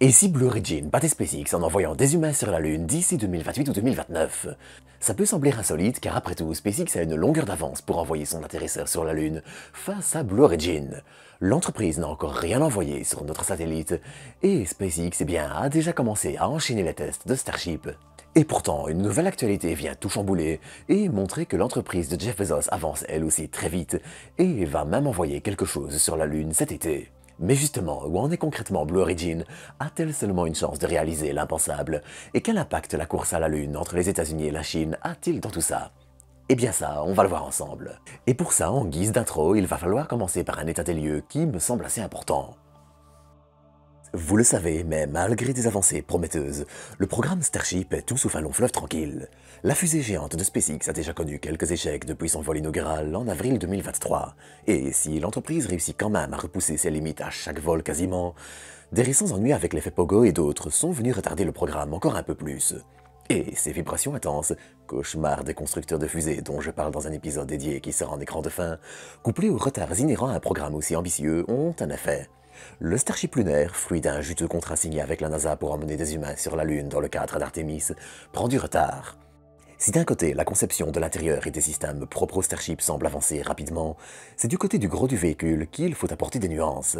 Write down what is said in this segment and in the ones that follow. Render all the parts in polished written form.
Et si Blue Origin battait SpaceX en envoyant des humains sur la Lune d'ici 2028 ou 2029? Ça peut sembler insolite car après tout, SpaceX a une longueur d'avance pour envoyer son atterrisseur sur la Lune face à Blue Origin. L'entreprise n'a encore rien envoyé sur notre satellite et SpaceX a déjà commencé à enchaîner les tests de Starship. Et pourtant, une nouvelle actualité vient tout chambouler et montrer que l'entreprise de Jeff Bezos avance elle aussi très vite et va même envoyer quelque chose sur la Lune cet été. Mais justement, où en est concrètement Blue Origin? A-t-elle seulement une chance de réaliser l'impensable? Et quel impact la course à la Lune entre les États-Unis et la Chine a-t-il dans tout ça? Eh bien ça, on va le voir ensemble. Et pour ça, en guise d'intro, il va falloir commencer par un état des lieux qui me semble assez important. Vous le savez, mais malgré des avancées prometteuses, le programme Starship est tout sauf un long fleuve tranquille. La fusée géante de SpaceX a déjà connu quelques échecs depuis son vol inaugural en avril 2023, et si l'entreprise réussit quand même à repousser ses limites à chaque vol quasiment, des récents ennuis avec l'effet Pogo et d'autres sont venus retarder le programme encore un peu plus. Et ces vibrations intenses, cauchemar des constructeurs de fusées dont je parle dans un épisode dédié qui sera en écran de fin, couplés aux retards inhérents à un programme aussi ambitieux, ont un effet. Le Starship lunaire, fruit d'un juteux contrat signé avec la NASA pour emmener des humains sur la Lune dans le cadre d'Artemis, prend du retard. Si d'un côté la conception de l'intérieur et des systèmes propres au Starship semble avancer rapidement, c'est du côté du gros du véhicule qu'il faut apporter des nuances.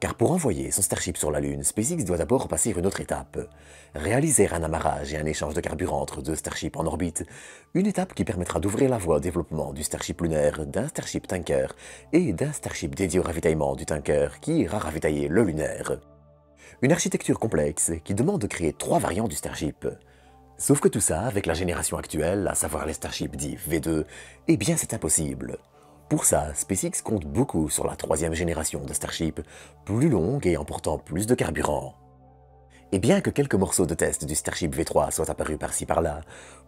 Car pour envoyer son Starship sur la Lune, SpaceX doit d'abord passer une autre étape. Réaliser un amarrage et un échange de carburant entre deux Starships en orbite, une étape qui permettra d'ouvrir la voie au développement du Starship lunaire, d'un Starship tanker et d'un Starship dédié au ravitaillement du tanker qui ira ravitailler le lunaire. Une architecture complexe qui demande de créer 3 variantes du Starship. Sauf que tout ça, avec la génération actuelle, à savoir les Starship dits V2, eh bien c'est impossible. Pour ça, SpaceX compte beaucoup sur la 3e génération de Starship, plus longue et emportant plus de carburant. Et bien que quelques morceaux de test du Starship V3 soient apparus par-ci par-là,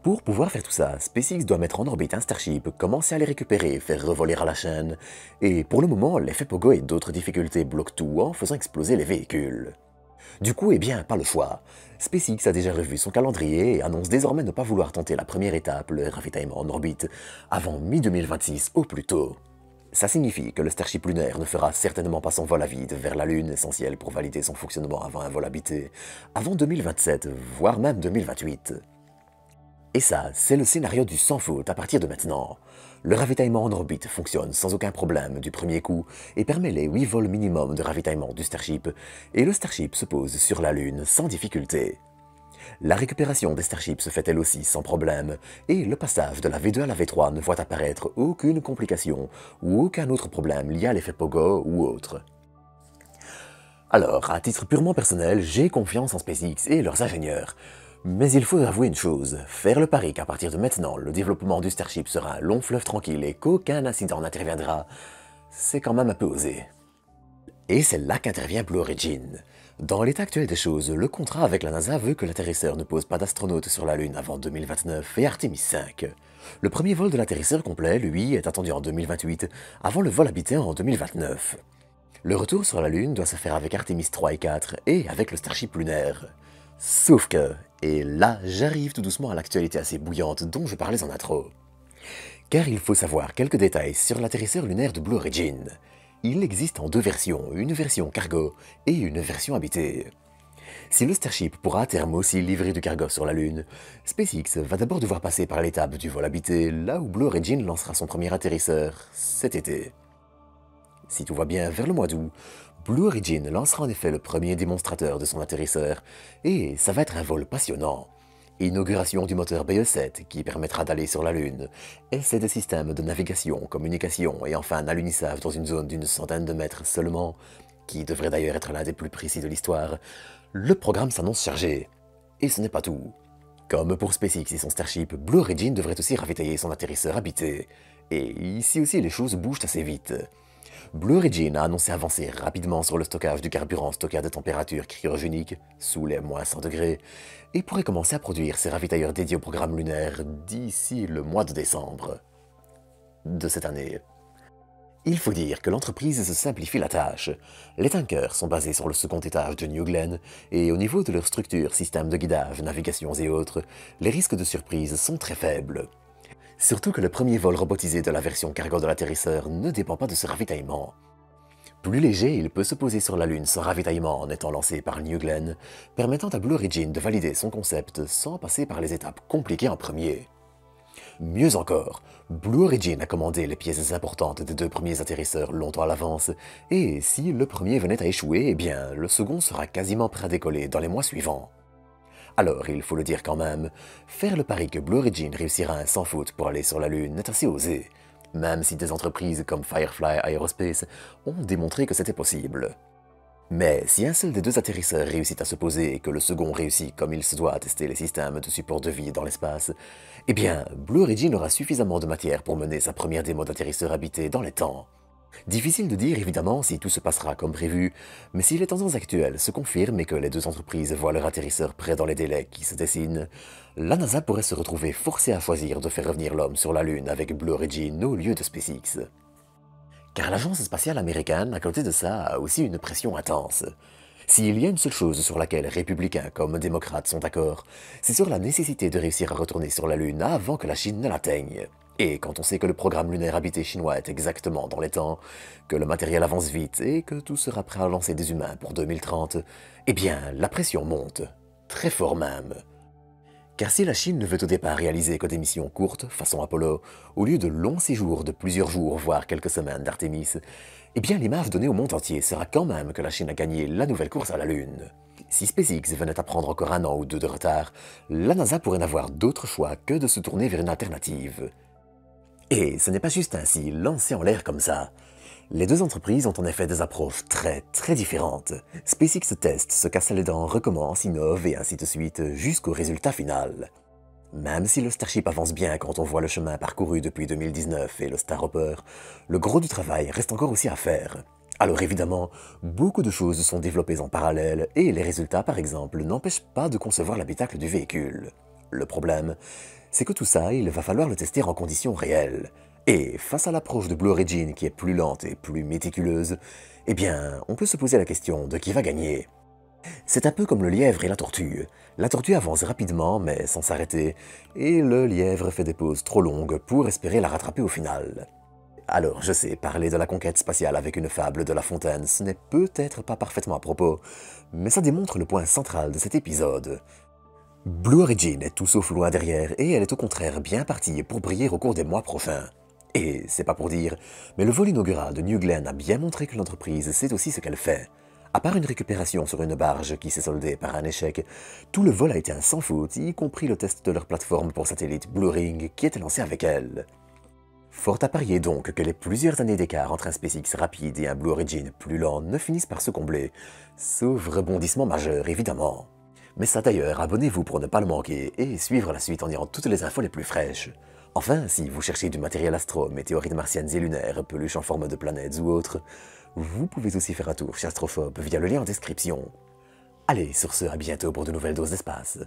pour pouvoir faire tout ça, SpaceX doit mettre en orbite un Starship, commencer à les récupérer, faire revoler à la chaîne, et pour le moment, l'effet Pogo et d'autres difficultés bloquent tout en faisant exploser les véhicules. Du coup, pas le choix. SpaceX a déjà revu son calendrier et annonce désormais ne pas vouloir tenter la première étape, le ravitaillement en orbite, avant mi-2026 au plus tôt. Ça signifie que le Starship lunaire ne fera certainement pas son vol à vide vers la Lune, essentiel pour valider son fonctionnement avant un vol habité, avant 2027, voire même 2028. Et ça, c'est le scénario du sans faute à partir de maintenant. Le ravitaillement en orbite fonctionne sans aucun problème du premier coup et permet les 8 vols minimum de ravitaillement du Starship, et le Starship se pose sur la Lune sans difficulté. La récupération des Starships se fait elle aussi sans problème, et le passage de la V2 à la V3 ne voit apparaître aucune complication ou aucun autre problème lié à l'effet Pogo ou autre. Alors, à titre purement personnel, j'ai confiance en SpaceX et leurs ingénieurs. Mais il faut avouer une chose, faire le pari qu'à partir de maintenant, le développement du Starship sera un long fleuve tranquille et qu'aucun incident n'interviendra, c'est quand même un peu osé. Et c'est là qu'intervient Blue Origin. Dans l'état actuel des choses, le contrat avec la NASA veut que l'atterrisseur ne pose pas d'astronautes sur la Lune avant 2029 et Artemis 5. Le premier vol de l'atterrisseur complet, lui, est attendu en 2028, avant le vol habité en 2029. Le retour sur la Lune doit se faire avec Artemis 3 et 4 et avec le Starship lunaire. Sauf que, et là j'arrive tout doucement à l'actualité assez bouillante dont je parlais en intro. Car il faut savoir quelques détails sur l'atterrisseur lunaire de Blue Origin. Il existe en 2 versions, une version cargo et une version habitée. Si le Starship pourra à terme aussi livrer du cargo sur la Lune, SpaceX va d'abord devoir passer par l'étape du vol habité, là où Blue Origin lancera son premier atterrisseur cet été. Si tout va bien, vers le mois d'août, Blue Origin lancera en effet le premier démonstrateur de son atterrisseur, et ça va être un vol passionnant. Inauguration du moteur BE-7 qui permettra d'aller sur la Lune, essai des systèmes de navigation, communication et enfin un alunissage dans une zone d'une centaine de mètres seulement, qui devrait d'ailleurs être l'un des plus précis de l'histoire, le programme s'annonce chargé. Et ce n'est pas tout. Comme pour SpaceX et son Starship, Blue Origin devrait aussi ravitailler son atterrisseur habité. Et ici aussi les choses bougent assez vite. Blue Origin a annoncé avancer rapidement sur le stockage du carburant stocké à des températures cryogéniques, sous les moins 100 degrés, et pourrait commencer à produire ses ravitailleurs dédiés au programme lunaire d'ici le mois de décembre de cette année. Il faut dire que l'entreprise se simplifie la tâche. Les tankers sont basés sur le second étage de New Glenn, et au niveau de leur structure, système de guidage, navigations et autres, les risques de surprise sont très faibles. Surtout que le premier vol robotisé de la version cargo de l'atterrisseur ne dépend pas de ce ravitaillement. Plus léger, il peut se poser sur la Lune sans ravitaillement en étant lancé par New Glenn, permettant à Blue Origin de valider son concept sans passer par les étapes compliquées en premier. Mieux encore, Blue Origin a commandé les pièces importantes des 2 premiers atterrisseurs longtemps à l'avance, et si le premier venait à échouer, eh bien, le second sera quasiment prêt à décoller dans les mois suivants. Alors, il faut le dire quand même, faire le pari que Blue Origin réussira sans faute pour aller sur la Lune est assez osé, même si des entreprises comme Firefly Aerospace ont démontré que c'était possible. Mais si un seul des 2 atterrisseurs réussit à se poser et que le second réussit comme il se doit à tester les systèmes de support de vie dans l'espace, eh bien, Blue Origin aura suffisamment de matière pour mener sa première démo d'atterrisseur habité dans les temps. Difficile de dire évidemment si tout se passera comme prévu, mais si les tendances actuelles se confirment et que les 2 entreprises voient leur atterrisseur prêt dans les délais qui se dessinent, la NASA pourrait se retrouver forcée à choisir de faire revenir l'homme sur la Lune avec Blue Origin au lieu de SpaceX. Car l'agence spatiale américaine, à côté de ça, a aussi une pression intense. S'il y a une seule chose sur laquelle républicains comme démocrates sont d'accord, c'est sur la nécessité de réussir à retourner sur la Lune avant que la Chine ne l'atteigne. Et quand on sait que le programme lunaire habité chinois est exactement dans les temps, que le matériel avance vite et que tout sera prêt à lancer des humains pour 2030, eh bien, la pression monte. Très fort même. Car si la Chine ne veut au départ réaliser que des missions courtes, façon Apollo, au lieu de longs séjours de plusieurs jours, voire quelques semaines d'Artemis, eh bien l'image donnée au monde entier sera quand même que la Chine a gagné la nouvelle course à la Lune. Si SpaceX venait à prendre encore 1 an ou 2 de retard, la NASA pourrait n'avoir d'autre choix que de se tourner vers une alternative. Et ce n'est pas juste ainsi, lancé en l'air comme ça. Les 2 entreprises ont en effet des approches très différentes. SpaceX teste, se casse les dents, recommence, innove et ainsi de suite jusqu'au résultat final. Même si le Starship avance bien quand on voit le chemin parcouru depuis 2019 et le Starhopper, le gros du travail reste encore aussi à faire. Alors évidemment, beaucoup de choses sont développées en parallèle et les résultats par exemple n'empêchent pas de concevoir l'habitacle du véhicule. Le problème, c'est que tout ça, il va falloir le tester en conditions réelles. Et face à l'approche de Blue Origin qui est plus lente et plus méticuleuse, eh bien, on peut se poser la question de qui va gagner. C'est un peu comme le lièvre et la tortue. La tortue avance rapidement mais sans s'arrêter, et le lièvre fait des pauses trop longues pour espérer la rattraper au final. Alors je sais, parler de la conquête spatiale avec une fable de La Fontaine, ce n'est peut-être pas parfaitement à propos, mais ça démontre le point central de cet épisode. Blue Origin est tout sauf loin derrière, et elle est au contraire bien partie pour briller au cours des mois prochains. Et c'est pas pour dire, mais le vol inaugural de New Glenn a bien montré que l'entreprise sait aussi ce qu'elle fait. À part une récupération sur une barge qui s'est soldée par un échec, tout le vol a été un sans faute, y compris le test de leur plateforme pour satellite Blue Ring qui était lancé avec elle. Fort à parier donc que les plusieurs années d'écart entre un SpaceX rapide et un Blue Origin plus lent ne finissent par se combler, sauf rebondissement majeur évidemment. Mais ça d'ailleurs, abonnez-vous pour ne pas le manquer et suivre la suite en ayant toutes les infos les plus fraîches. Enfin, si vous cherchez du matériel astro, météorites martiennes et lunaires, peluches en forme de planètes ou autres, vous pouvez aussi faire un tour chez Astrophobe via le lien en description. Allez, sur ce, à bientôt pour de nouvelles doses d'espace.